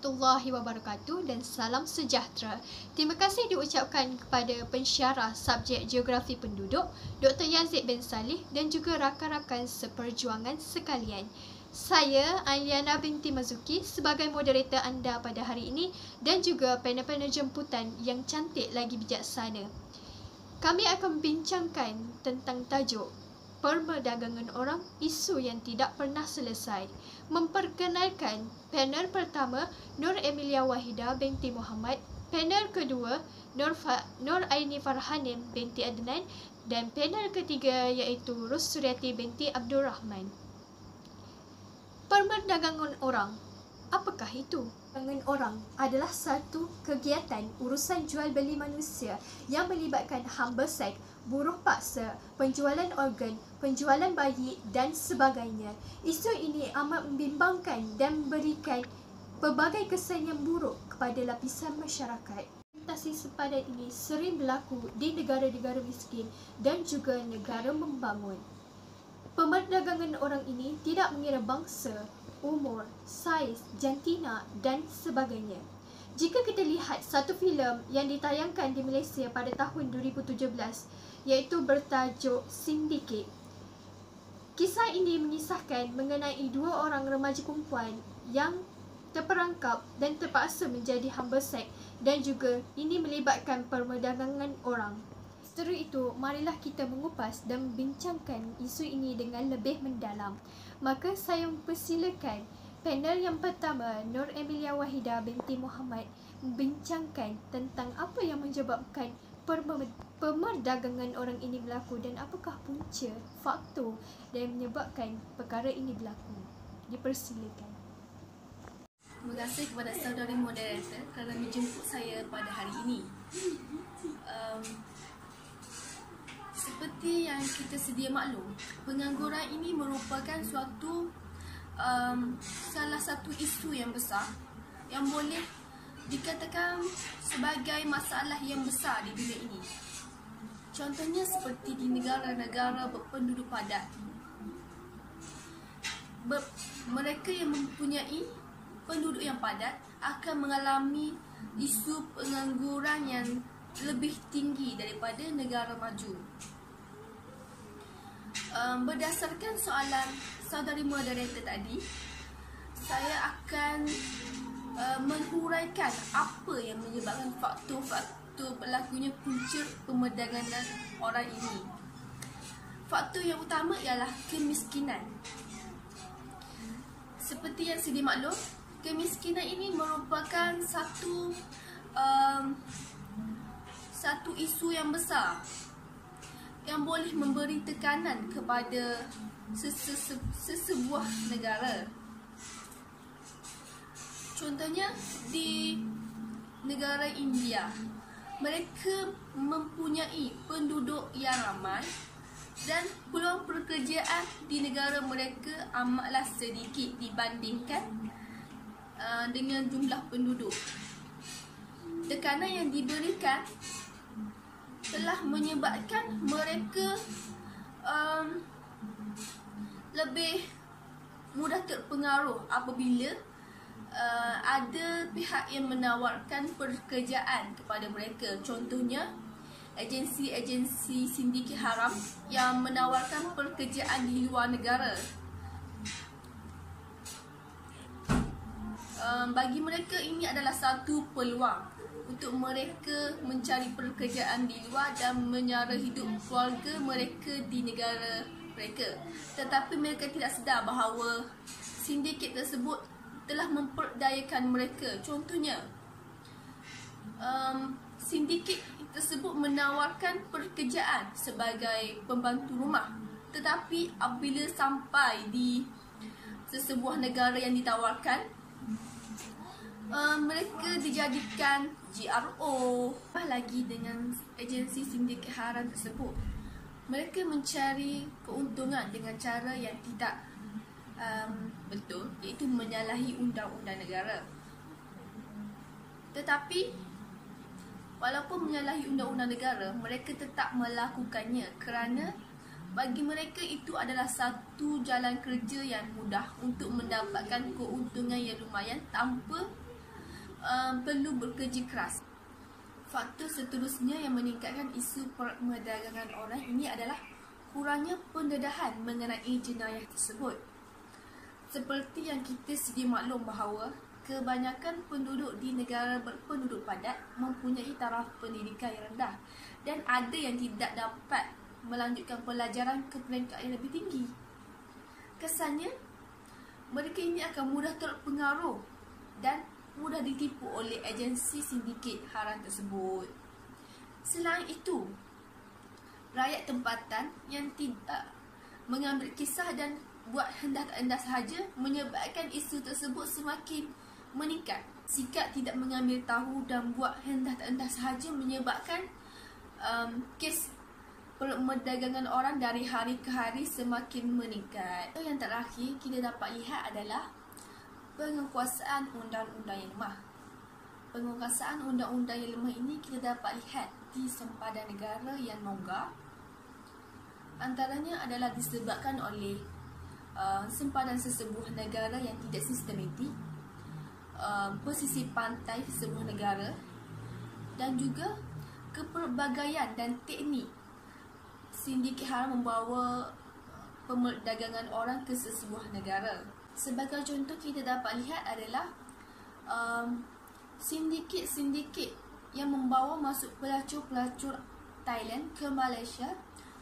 warahmatullahi wabarakatuh dan salam sejahtera. Terima kasih diucapkan kepada pensyarah subjek Geografi Penduduk, Dr. Yazid bin Salih dan juga rakan-rakan seperjuangan sekalian. Saya Ailiana binti Mazuki sebagai moderator anda pada hari ini dan juga panel-panel jemputan yang cantik lagi bijaksana. Kami akan membincangkan tentang tajuk Perdagangan orang, isu yang tidak pernah selesai. Memperkenalkan panel pertama Nur Emilia Wahida binti Muhammad, panel kedua Nur Aini Farhanin binti Adnan dan panel ketiga iaitu Rus Suryati binti Abdul Rahman. Perdagangan orang, apakah itu? Perdagangan orang adalah satu kegiatan urusan jual beli manusia yang melibatkan hamba seks, buruh paksa, penjualan organ, penjualan bayi dan sebagainya. Isu ini amat membimbangkan dan memberikan pelbagai kesan yang buruk kepada lapisan masyarakat. Orientasi sepadan ini sering berlaku di negara-negara miskin dan juga negara membangun. Perdagangan orang ini tidak mengira bangsa, umur, saiz, jantina dan sebagainya. Jika kita lihat satu filem yang ditayangkan di Malaysia pada tahun 2017 iaitu bertajuk Syndicate. Kisah ini mengisahkan mengenai dua orang remaja perempuan yang terperangkap dan terpaksa menjadi hamba seks dan juga ini melibatkan perdagangan orang. Setelah itu, marilah kita mengupas dan membincangkan isu ini dengan lebih mendalam. Maka saya mempersilakan panel yang pertama, Nur Emilia Wahida binti Muhammad, membincangkan tentang apa yang menyebabkan perdagangan orang ini berlaku dan apakah punca, faktor yang menyebabkan perkara ini berlaku. Dipersilakan. Terima kasih kepada saudari moderator kerana menjemput saya pada hari ini. Seperti yang kita sedia maklum, pengangguran ini merupakan salah satu isu yang besar yang boleh dikatakan sebagai masalah yang besar di dunia ini. Contohnya seperti di negara-negara berpenduduk padat. Mereka yang mempunyai penduduk yang padat akan mengalami isu pengangguran yang lebih tinggi daripada negara maju. Berdasarkan soalan saudari moderator tadi, saya akan menghuraikan apa yang menyebabkan faktor-faktor berlakunya punca perdagangan orang ini. Faktor yang utama ialah kemiskinan. Seperti yang sedia maklum, kemiskinan ini merupakan satu isu yang besar yang boleh memberi tekanan kepada sesebuah negara. Contohnya di negara India, mereka mempunyai penduduk yang ramai dan peluang pekerjaan di negara mereka amatlah sedikit dibandingkan dengan jumlah penduduk. Tekanan yang diberikan telah menyebabkan mereka lebih mudah terpengaruh apabila ada pihak yang menawarkan pekerjaan kepada mereka. Contohnya agensi-agensi sindiket haram yang menawarkan pekerjaan di luar negara. Bagi mereka ini adalah satu peluang untuk mereka mencari pekerjaan di luar dan menyara hidup keluarga mereka di negara mereka. Tetapi mereka tidak sedar bahawa sindiket tersebut telah memperdayakan mereka. Contohnya, sindiket tersebut menawarkan pekerjaan sebagai pembantu rumah. Tetapi apabila sampai di sesebuah negara yang ditawarkan, mereka dijadikan GRO. Lagi dengan agensi sindiket haram tersebut, mereka mencari keuntungan dengan cara yang tidak betul, iaitu menyalahi undang-undang negara. Tetapi walaupun menyalahi undang-undang negara, mereka tetap melakukannya kerana bagi mereka itu adalah satu jalan kerja yang mudah untuk mendapatkan keuntungan yang lumayan tanpa perlu bekerja keras. Faktor seterusnya yang meningkatkan isu perdagangan orang ini adalah kurangnya pendedahan mengenai jenayah tersebut. Seperti yang kita sedia maklum bahawa kebanyakan penduduk di negara berpenduduk padat mempunyai taraf pendidikan yang rendah dan ada yang tidak dapat melanjutkan pelajaran ke peringkat yang lebih tinggi. Kesannya, mereka ini akan mudah terpengaruh dan mudah ditipu oleh agensi sindiket haram tersebut. Selain itu, rakyat tempatan yang tidak mengambil kisah dan buat hendak-hendak sahaja menyebabkan isu tersebut semakin meningkat. Sikap tidak mengambil tahu dan buat hendak-hendak sahaja menyebabkan kes perdagangan orang dari hari ke hari semakin meningkat. Yang terakhir kita dapat lihat adalah penguasaan undang-undang yang lemah. Penguasaan undang-undang yang lemah ini kita dapat lihat di sempadan negara yang longgar. Antaranya adalah disebabkan oleh sempadan sesebuah negara yang tidak sistematik, posisi pantai sesebuah negara, dan juga kepelbagaian dan teknik sindiket haram membawa perdagangan orang ke sesebuah negara. Sebagai contoh kita dapat lihat adalah sindiket-sindiket yang membawa masuk pelacur-pelacur Thailand ke Malaysia.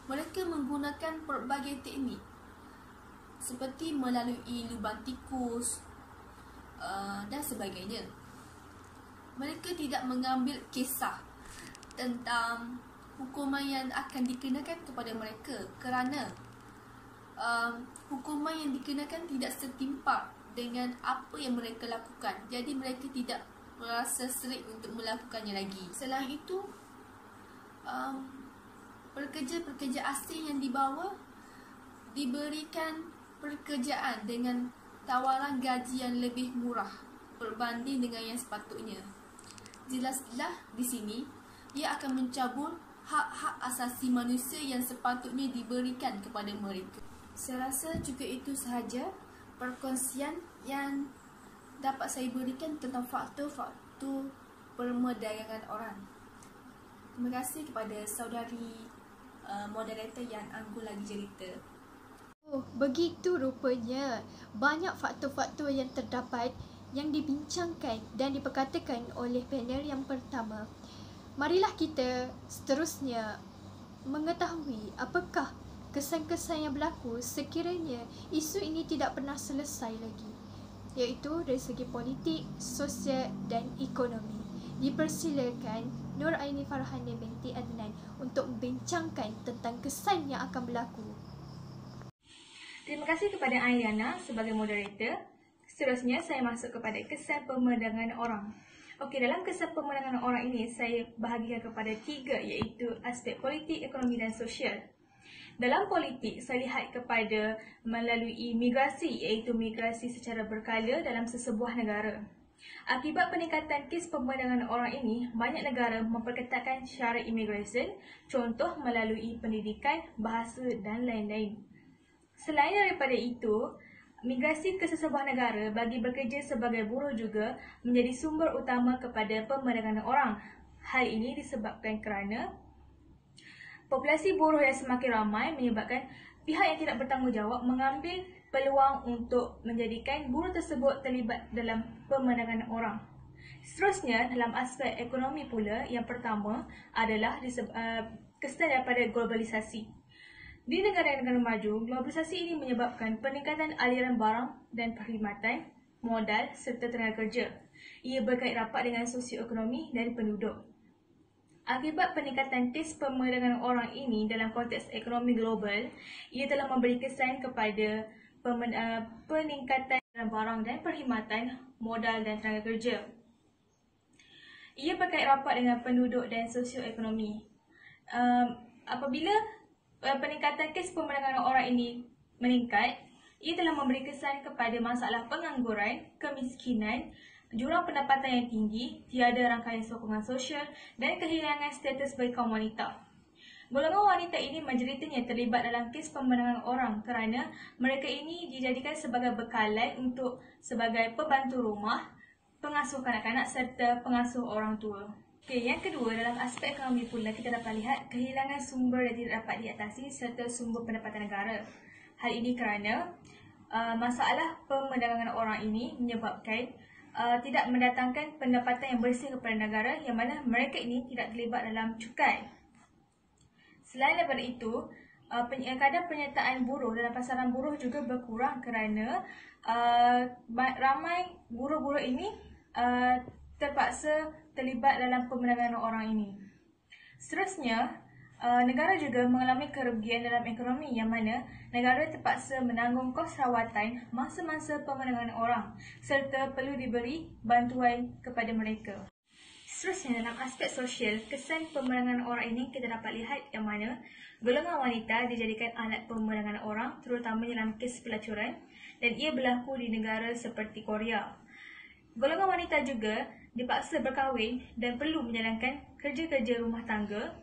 Mereka menggunakan pelbagai teknik seperti melalui lubang tikus dan sebagainya. Mereka tidak mengambil kisah tentang hukuman yang akan dikenakan kepada mereka kerana hukuman yang dikenakan tidak setimpal dengan apa yang mereka lakukan. Jadi mereka tidak merasa serik untuk melakukannya lagi. Selain itu, pekerja-pekerja asing yang dibawa diberikan pekerjaan dengan tawaran gaji yang lebih murah berbanding dengan yang sepatutnya. Jelas-jelas di sini ia akan mencabut hak-hak asasi manusia yang sepatutnya diberikan kepada mereka. Saya rasa juga itu sahaja perkongsian yang dapat saya berikan tentang faktor-faktor perdagangan orang. Terima kasih kepada saudari moderator yang anggun lagi cerita. Oh, begitu rupanya. Banyak faktor-faktor yang terdapat yang dibincangkan dan diperkatakan oleh panel yang pertama. Marilah kita seterusnya mengetahui apakah kesan-kesan yang berlaku sekiranya isu ini tidak pernah selesai lagi, iaitu dari segi politik, sosial dan ekonomi. Dipersilakan Nur Aini Farhana binti Adnan untuk membincangkan tentang kesan yang akan berlaku. Terima kasih kepada Ayana sebagai moderator. Seterusnya saya masuk kepada kesan pemandangan orang. Okey, dalam kesan pemandangan orang ini saya bahagikan kepada 3, iaitu aspek politik, ekonomi dan sosial. Dalam politik, saya lihat kepada melalui migrasi, iaitu migrasi secara berkala dalam sesebuah negara. Akibat peningkatan kes pemandangan orang ini, banyak negara memperketatkan syarat imigresen, contoh melalui pendidikan, bahasa dan lain-lain. Selain daripada itu, migrasi ke sesebuah negara bagi bekerja sebagai buruh juga menjadi sumber utama kepada pemandangan orang. Hal ini disebabkan kerana populasi buruh yang semakin ramai menyebabkan pihak yang tidak bertanggungjawab mengambil peluang untuk menjadikan buruh tersebut terlibat dalam pemandangan orang. Seterusnya, dalam aspek ekonomi pula, yang pertama adalah kesan daripada globalisasi. Di negara-negara maju, globalisasi ini menyebabkan peningkatan aliran barang dan perkhidmatan, modal serta tenaga kerja. Ia berkait rapat dengan sosioekonomi dan penduduk. Akibat peningkatan kes pemandangan orang ini dalam konteks ekonomi global, ia telah memberi kesan kepada peningkatan barang dan perkhidmatan, modal dan tenaga kerja. Ia berkait rapat dengan penduduk dan sosioekonomi. Apabila peningkatan kes pemandangan orang ini meningkat, ia telah memberi kesan kepada masalah pengangguran, kemiskinan, jurang pendapatan yang tinggi, tiada rangkaian sokongan sosial dan kehilangan status bagi kaum wanita. Golongan wanita ini menjeritanya terlibat dalam kes pemandangan orang kerana mereka ini dijadikan sebagai bekalan untuk sebagai pembantu rumah, pengasuh kanak-kanak serta pengasuh orang tua. Okey, yang kedua, dalam aspek ekonomi pula kita dapat lihat kehilangan sumber yang tidak dapat diatasi serta sumber pendapatan negara. Hal ini kerana masalah pemerdagangan orang ini menyebabkan tidak mendatangkan pendapatan yang bersih kepada negara, yang mana mereka ini tidak terlibat dalam cukai. Selain daripada itu, kadar penyertaan buruh dalam pasaran buruh juga berkurang kerana ramai buruh-buruh ini terpaksa terlibat dalam pemerdagangan orang ini. Seterusnya, negara juga mengalami kerugian dalam ekonomi, yang mana negara terpaksa menanggung kos rawatan masa-masa pemerdagangan orang serta perlu diberi bantuan kepada mereka. Seterusnya, dalam aspek sosial, kesan pemerdagangan orang ini kita dapat lihat yang mana golongan wanita dijadikan alat pemerdagangan orang, terutama dalam kes pelacuran, dan ia berlaku di negara seperti Korea. Golongan wanita juga dipaksa berkahwin dan perlu menjalankan kerja-kerja rumah tangga,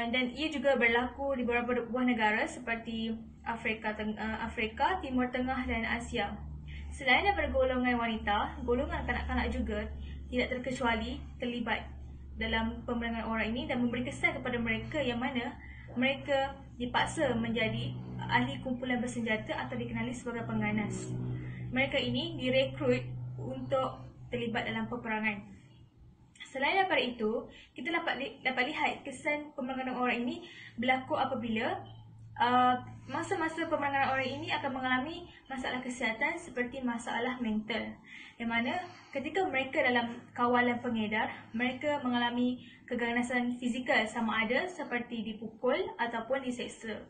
dan ia juga berlaku di beberapa buah negara seperti Afrika, Timur Tengah dan Asia. Selain daripada golongan wanita, golongan kanak-kanak juga tidak terkecuali terlibat dalam pemerdagangan orang ini dan memberi kesan kepada mereka yang mana mereka dipaksa menjadi ahli kumpulan bersenjata atau dikenali sebagai pengganas. Mereka ini direkrut untuk terlibat dalam peperangan. Selain daripada itu, kita dapat lihat kesan pemerdagangan orang ini berlaku apabila masa-masa pemerdagangan orang ini akan mengalami masalah kesihatan seperti masalah mental, yang mana ketika mereka dalam kawalan pengedar, mereka mengalami keganasan fizikal sama ada seperti dipukul ataupun diseksa.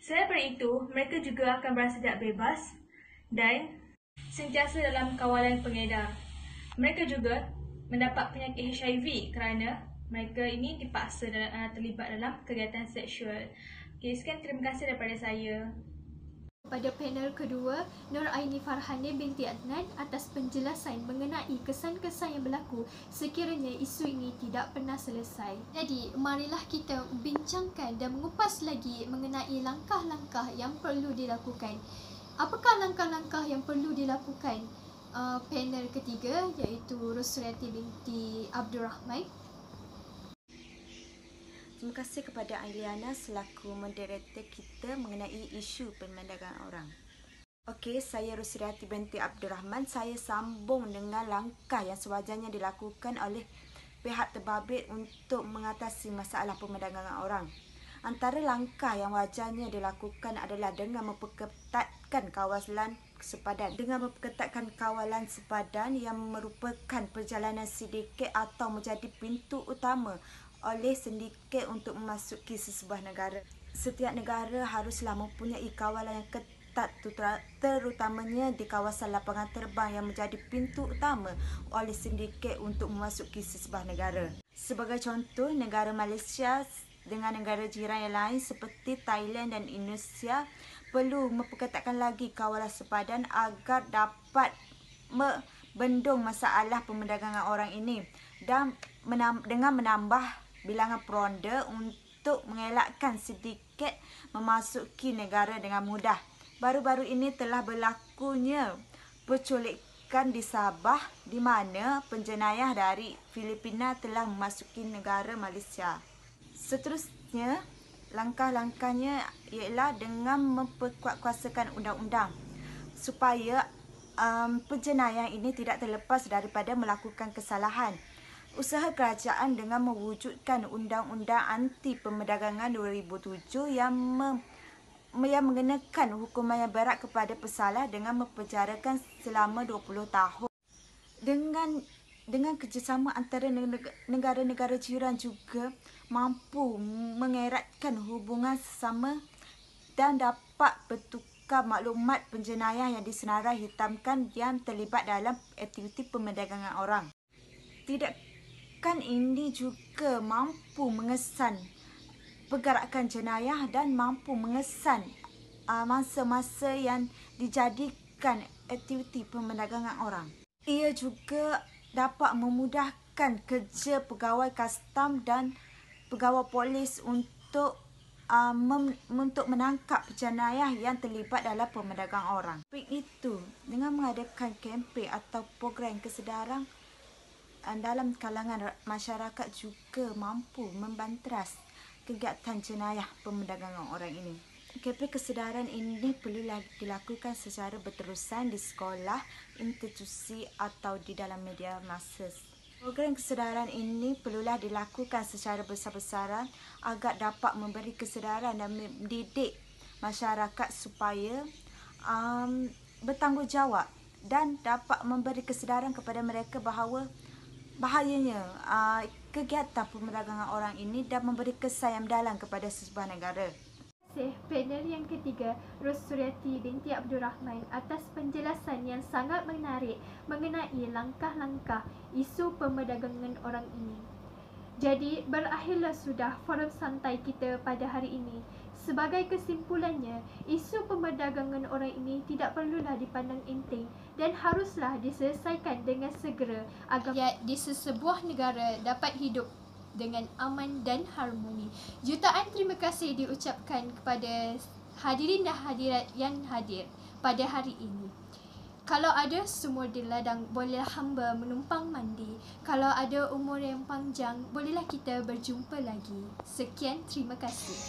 Selain daripada itu, mereka juga akan berasa tidak bebas dan sentiasa dalam kawalan pengedar. Mereka juga mendapat penyakit HIV kerana mereka ini dipaksa terlibat dalam kegiatan seksual. Okay, sekian, terima kasih daripada saya. Pada panel kedua, Nur Aini Farhane binti Adnan atas penjelasan mengenai kesan-kesan yang berlaku sekiranya isu ini tidak pernah selesai. Jadi, marilah kita bincangkan dan mengupas lagi mengenai langkah-langkah yang perlu dilakukan. Apakah langkah-langkah yang perlu dilakukan panel ketiga, iaitu Rusriati binti Abdul Rahman? Terima kasih kepada Ailiana selaku moderator kita mengenai isu pemerdagangan orang. Okey, saya Rusriati binti Abdul Rahman. Saya sambung dengan langkah yang sewajarnya dilakukan oleh pihak terbabit untuk mengatasi masalah pemerdagangan orang. Antara langkah yang wajarnya dilakukan adalah dengan memperketatkan kawalan sepadan. Dengan memperketatkan kawalan sepadan yang merupakan perjalanan sindiket atau menjadi pintu utama oleh sindiket untuk memasuki sesebuah negara. Setiap negara haruslah mempunyai kawalan yang ketat, terutamanya di kawasan lapangan terbang yang menjadi pintu utama oleh sindiket untuk memasuki sesebuah negara. Sebagai contoh, negara Malaysia dengan negara jiran yang lain seperti Thailand dan Indonesia perlu memperketatkan lagi kawalan sepadan agar dapat membendung masalah pemerdagangan orang ini dan dengan menambah bilangan peronda untuk mengelakkan sindiket memasuki negara dengan mudah. Baru-baru ini telah berlakunya penculikan di Sabah di mana penjenayah dari Filipina telah memasuki negara Malaysia. Seterusnya, langkah-langkahnya ialah dengan memperkuatkuasakan undang-undang supaya penjenayah ini tidak terlepas daripada melakukan kesalahan. Usaha kerajaan dengan mewujudkan Undang-Undang Anti Pemerdagangan 2007 yang mengenakan hukuman yang berat kepada pesalah dengan mempenjarakan selama 20 tahun. Dengan kerjasama antara negara-negara jiran juga mampu mengeratkan hubungan sesama dan dapat bertukar maklumat penjenayah yang disenarai hitamkan yang terlibat dalam aktiviti pemerdagangan orang. Tindakan ini juga mampu mengesan pergerakan jenayah dan mampu mengesan masa-masa yang dijadikan aktiviti pemerdagangan orang. Ia juga dapat memudahkan kerja pegawai kastam dan pegawai polis untuk untuk menangkap penjenayah yang terlibat dalam pemerdagangan orang. Baik itu, dengan mengadakan kempen atau program kesedaran dalam kalangan masyarakat juga mampu membanteras kegiatan jenayah pemerdagangan orang ini. Kempen kesedaran ini perlulah dilakukan secara berterusan di sekolah, institusi atau di dalam media massa. Program kesedaran ini perlulah dilakukan secara besar-besaran agar dapat memberi kesedaran dan mendidik masyarakat supaya bertanggungjawab dan dapat memberi kesedaran kepada mereka bahawa bahayanya kegiatan pemerdagangan orang ini dan memberi kesan yang mendalam kepada sebuah negara. Panel yang ketiga, Ros Suryati binti Abdul Rahman atas penjelasan yang sangat menarik mengenai langkah-langkah isu pemerdagangan orang ini. Jadi, berakhirlah sudah forum santai kita pada hari ini. Sebagai kesimpulannya, isu pemerdagangan orang ini tidak perlulah dipandang enteng dan haruslah diselesaikan dengan segera agar di sesebuah negara dapat hidup dengan aman dan harmoni. Jutaan terima kasih diucapkan kepada hadirin dan hadirat yang hadir pada hari ini. Kalau ada sumur di ladang, bolehlah hamba menumpang mandi. Kalau ada umur yang panjang, bolehlah kita berjumpa lagi. Sekian, terima kasih.